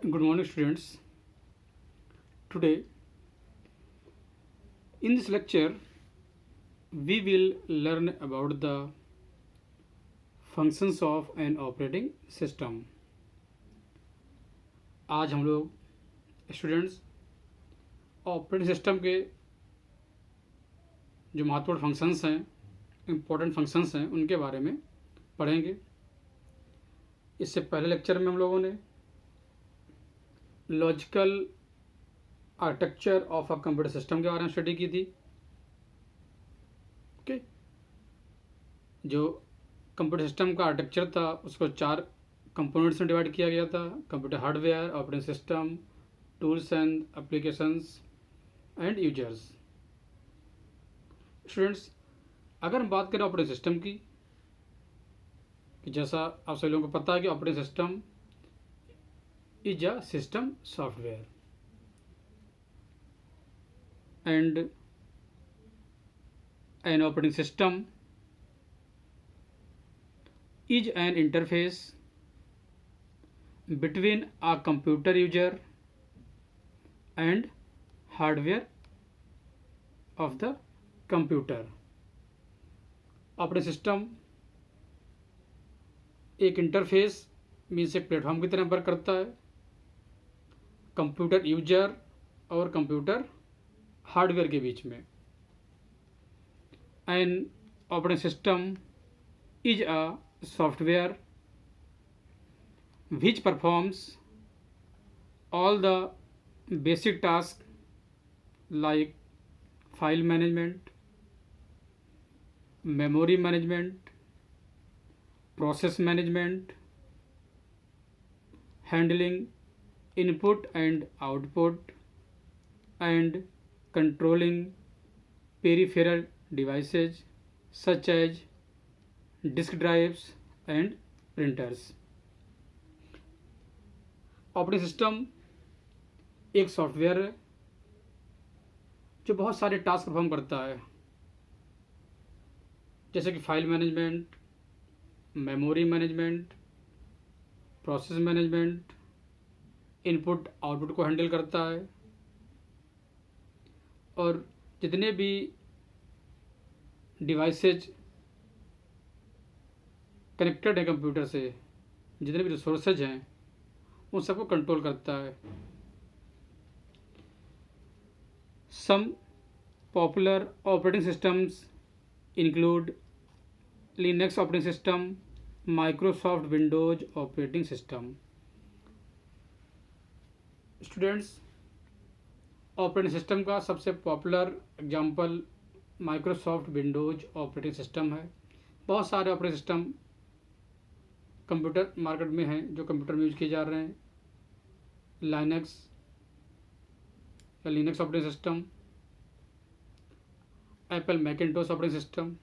Good morning, students. Today, in this lecture, we will learn about the functions of an operating system. आज हम लोग students operating system के जो महत्वपूर्ण functions हैं, इम्पोर्टेंट फंक्शंस हैं, उनके बारे में पढ़ेंगे। इससे पहले लेक्चर में हम लोगों ने logical architecture of a computer system के बारे में स्टडी की थी। ओके, जो कंप्यूटर सिस्टम का आर्किटेक्चर था उसको 4 कंपोनेंट्स में डिवाइड किया गया था: computer hardware, operating system, tools and applications and users. Students, अगर हम बात करें ऑपरेटिंग सिस्टम की, कि जैसा आप सभी लोगों को पता है कि operating system is a system software and an operating system is an interface between a computer user and hardware of the computer. Operating system एक इंटरफेस मीन्स एक प्लेटफॉर्म की तरह वर्क करता है कंप्यूटर यूजर और कंप्यूटर हार्डवेयर के बीच में। N operating system is a software which performs all the basic task like file management, memory management, process management, handling input and output and controlling peripheral devices such as disk drives and printers. Operating system एक software है जो बहुत सारे task perform करता है, जैसे कि file management, memory management, process management, input output को हैंडल करता है, और जितने भी डिवाइसेज कनेक्टेड हैं कंप्यूटर से, जितने भी रिसोर्सेज हैं, उन सबको कंट्रोल करता है। Some popular operating systems include Linux operating system, Microsoft Windows operating system. Students, operating system का सबसे popular example Microsoft Windows operating system है। बहुत सारे ऑपरेटिंग सिस्टम कंप्यूटर मार्केट में हैं जो कंप्यूटर में यूज किए जा रहे हैं। लाइनक्स या Linux operating system, Apple Macintosh operating system.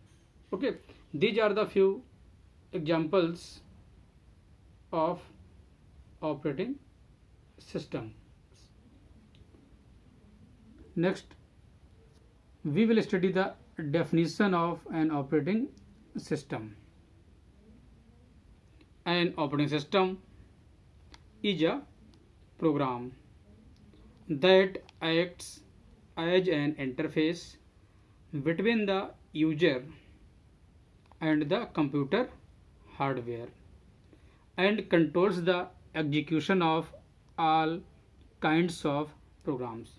Okay, these are the few examples of operating system. Next, we will study the definition of an operating system. An operating system is a program that acts as an interface between the user and the computer hardware and controls the execution of all kinds of programs.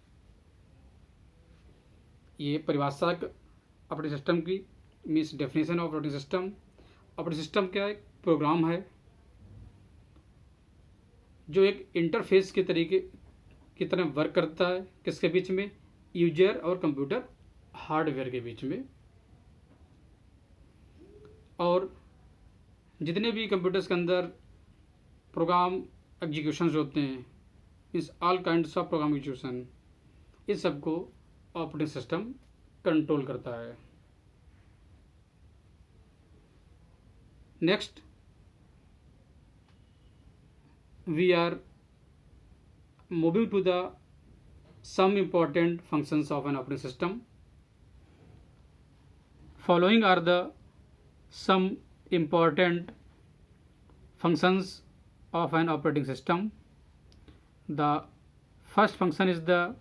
ये परिभाषा operating system की means definition of operating system. Operating system क्या है? Programme है जो एक interface के तरीके की तरह वर्क करता है। किसके बीच में? यूजर और कंप्यूटर हार्डवेयर के बीच में। और जितने भी कंप्यूटर्स के अंदर प्रोग्राम एग्जीक्यूशंस होते हैं, means all kinds of program execution, इस सबको ऑपरेटिंग सिस्टम कंट्रोल करता है। Next, we are moving to the some important functions of an operating system. Following are the some important functions of an operating system. The first function is the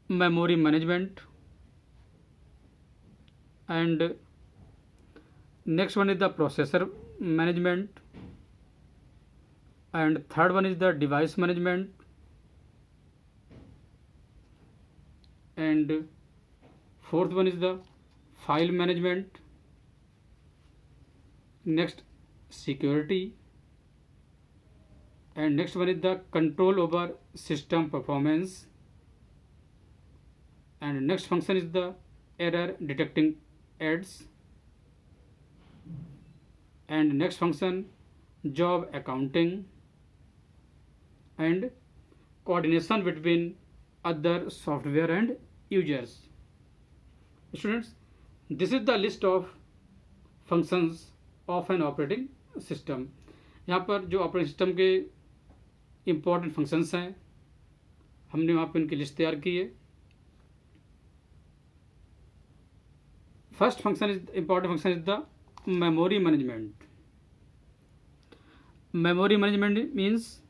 memory management, and next one is the processor management, and third one is the device management, and fourth one is the file management, next security, and next one is the control over system performance, and next function is the error detecting aids, and next function job accounting, and coordination between other software and users. Students, this is the list of functions of an operating system. यहाँ पर जो operating system के important functions हैं हमने वहाँ पर इनकी list तैयार की है. First function is important function is the memory management. Memory management means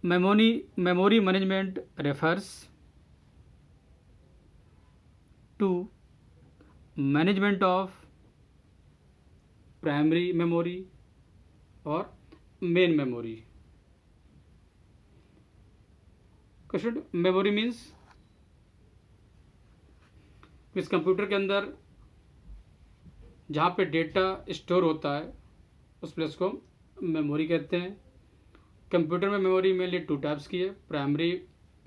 memory management refers to management of primary memory or main memory. Question: memory means इस कंप्यूटर के अंदर जहाँ पे डेटा स्टोर होता है उस प्लेस को मेमोरी कहते हैं. कंप्यूटर में मेमोरी मेनली टू टाइप्स की है, प्राइमरी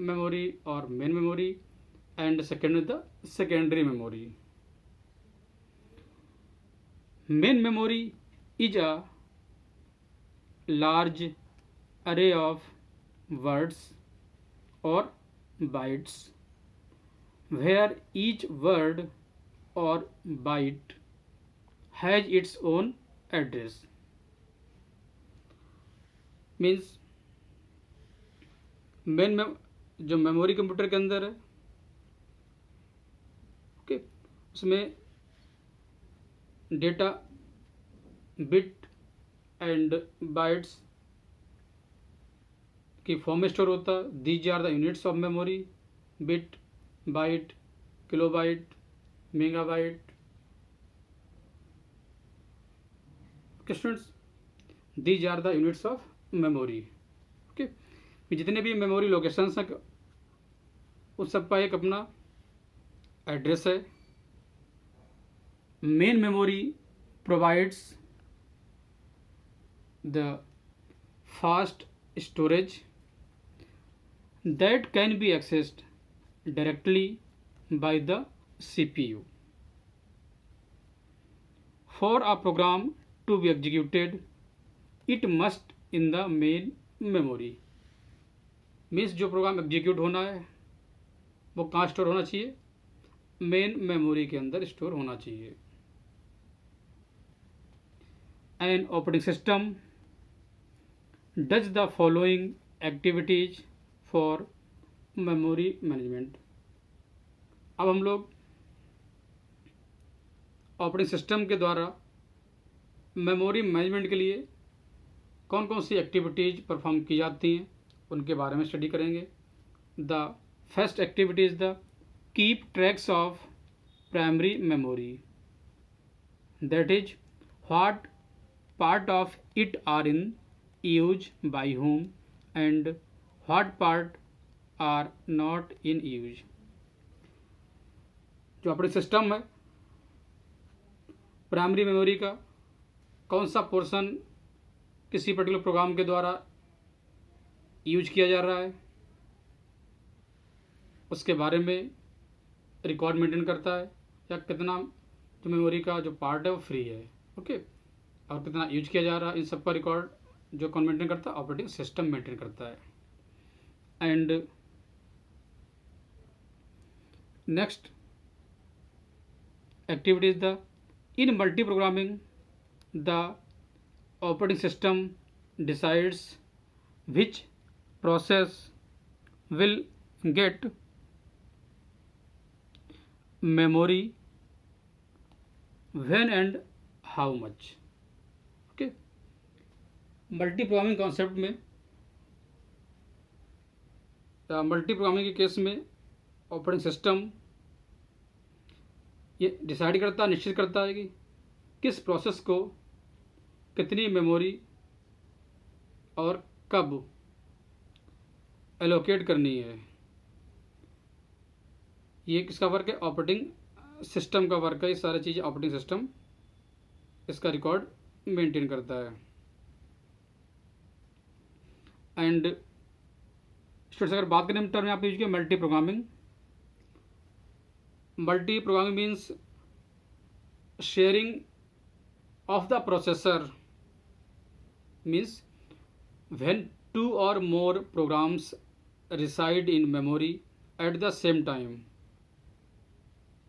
मेमोरी और main memory, and second is the secondary memory. Main memory is a large array of words or bytes where each word or byte has its own address. Means main जो memory computer के अंदर है okay उसमें data bit and bytes की form में store होता है. These are the units of memory: bit, byte, kilobyte, megabyte. Students, these are the units of memory. Okay, जितने भी मेमोरी लोकेशंस हैं उस सब का एक अपना एड्रेस है. Main memory provides the fast storage that can be accessed directly by the CPU. For a program to be executed, it must in the main memory. Means जो प्रोग्राम एग्जीक्यूट होना है वो कहाँ स्टोर होना चाहिए? Main memory के अंदर store होना चाहिए. An operating system does the following activities for memory management. अब हम लोग ऑपरेटिंग सिस्टम के द्वारा मेमोरी मैनेजमेंट के लिए कौन कौन सी एक्टिविटीज़ परफॉर्म की जाती हैं उनके बारे में स्टडी करेंगे. The first activity is the keep tracks of primary memory, that is what part of it are in use by whom and what part are not in use. जो operating system है primary memory का कौन सा portion किसी particular programme के द्वारा use किया जा रहा है उसके बारे में रिकॉर्ड मेंटेन करता है, या कितना जो मेमोरी का जो पार्ट है वो फ्री है ओके और कितना यूज किया जा रहा है इन सब का रिकॉर्ड जो कौन मेंटेन करता है? ऑपरेटिंग सिस्टम मेंटेन करता है. And next activity is the in multi-programming the operating system decides which process will get memory when and how much. Okay, multi programming concept में, मल्टी प्रोग्रामिंग के case में operating system ये decide करता है, निश्चित करता है कि किस प्रोसेस को कितनी मेमोरी और कब एलोकेट करनी है। ये किसका वर्क है? ऑपरेटिंग सिस्टम का वर्क है। ये सारी चीज़ें ऑपरेटिंग सिस्टम इसका रिकॉर्ड मेंटेन करता है। एंड स्टूडेंट्स, अगर बात करें टर्म यहाँ पे यूज किया multi programming. Multi programming means sharing of the processor, means when two or more programs reside in memory at the same time।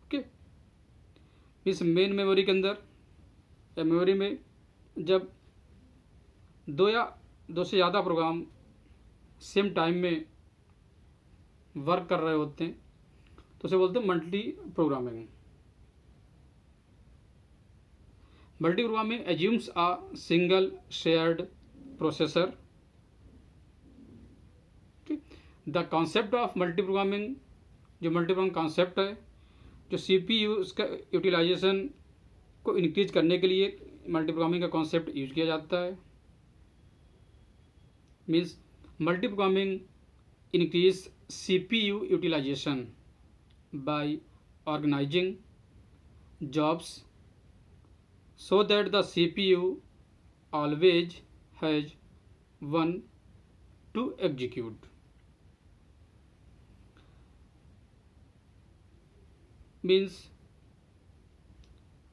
Okay, इस मेन मेमोरी के अंदर या मेमोरी में जब दो या दो से ज़्यादा प्रोग्राम सेम टाइम में वर्क कर रहे होते हैं तो उसे बोलते हैं multi programming. Multi programming assumes a single shared processor. The concept of multi programming, जो मल्टी प्रोग्रामिंग कॉन्सेप्ट है, जो CPU उसका यूटिलाइजेशन को इंक्रीज करने के लिए मल्टी प्रोग्रामिंग का कॉन्सेप्ट यूज किया जाता है। Means multi programming increase CPU utilisation by organising jobs so that the CPU always has one to execute। Means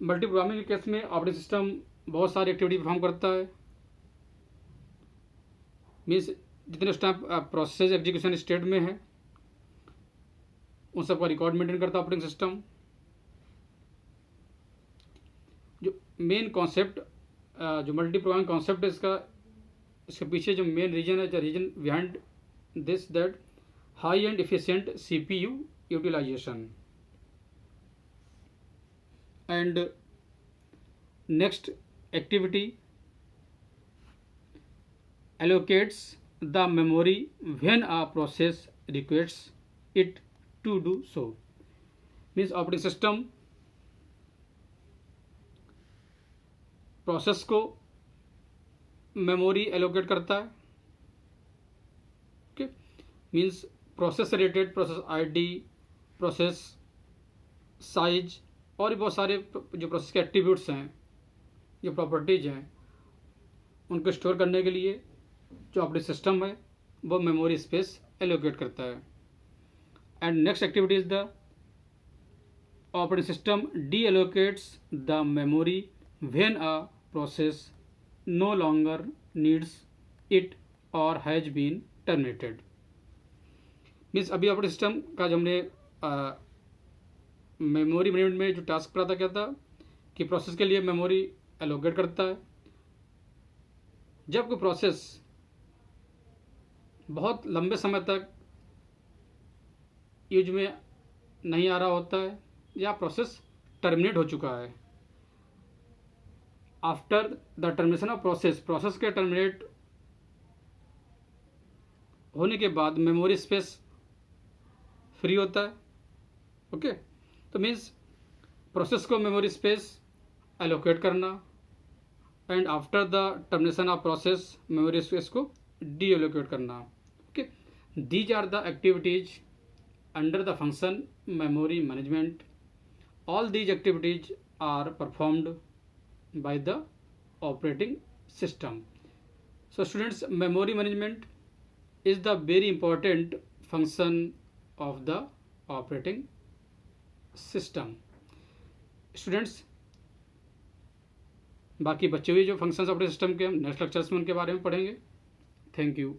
multi programming के केस में ऑपरेटिंग सिस्टम बहुत सारी एक्टिविटी परफॉर्म करता है। मीन्स जितने टाइम प्रोसेस एग्जीक्यूशन स्टेट में है उन सबका रिकॉर्ड मेंटेन करता है ऑपरेटिंग सिस्टम। जो मेन कॉन्सेप्ट, जो मल्टी प्रोग्रामिंग कॉन्सेप्ट है, इसके पीछे जो मेन रीजन है, जो reason behind this that high and efficient CPU utilisation. And next activity allocates the memory when a process requests it to do so। Means operating system process को memory allocate करता है। Okay, means process से related process ID, process size और भी बहुत सारे जो process के एट्रीब्यूट्स हैं, जो प्रॉपर्टीज हैं, उनको स्टोर करने के लिए जो ऑपरेटिंग सिस्टम है वो मेमोरी स्पेस एलोकेट करता है। And next activity is the operating system deallocates the memory when a process no longer needs it और हैज बीन टर्मिनेटेड। मीन्स अभी ऑपरेटिंग सिस्टम का जो हमने मेमोरी मैनेजमेंट में जो टास्क पढ़ा था, क्या था कि प्रोसेस के लिए मेमोरी एलोकेट करता है। जब कोई प्रोसेस बहुत लंबे समय तक यूज में नहीं आ रहा होता है या प्रोसेस टर्मिनेट हो चुका है, after the termination of process के टर्मिनेट होने के बाद मेमोरी स्पेस फ्री होता है। ओके, तो मीन्स प्रोसेस को मेमोरी स्पेस एलोकेट करना and after the termination of process memory space को डी एलोकेट करना। Okay, these are the activities under the function memory management. All these activities are performed by the operating system। So students, memory management is the very important function of the operating system। Students, बाकी बचे हुए जो functions operating system के हम next lectures में उनके बारे में पढ़ेंगे। Thank you.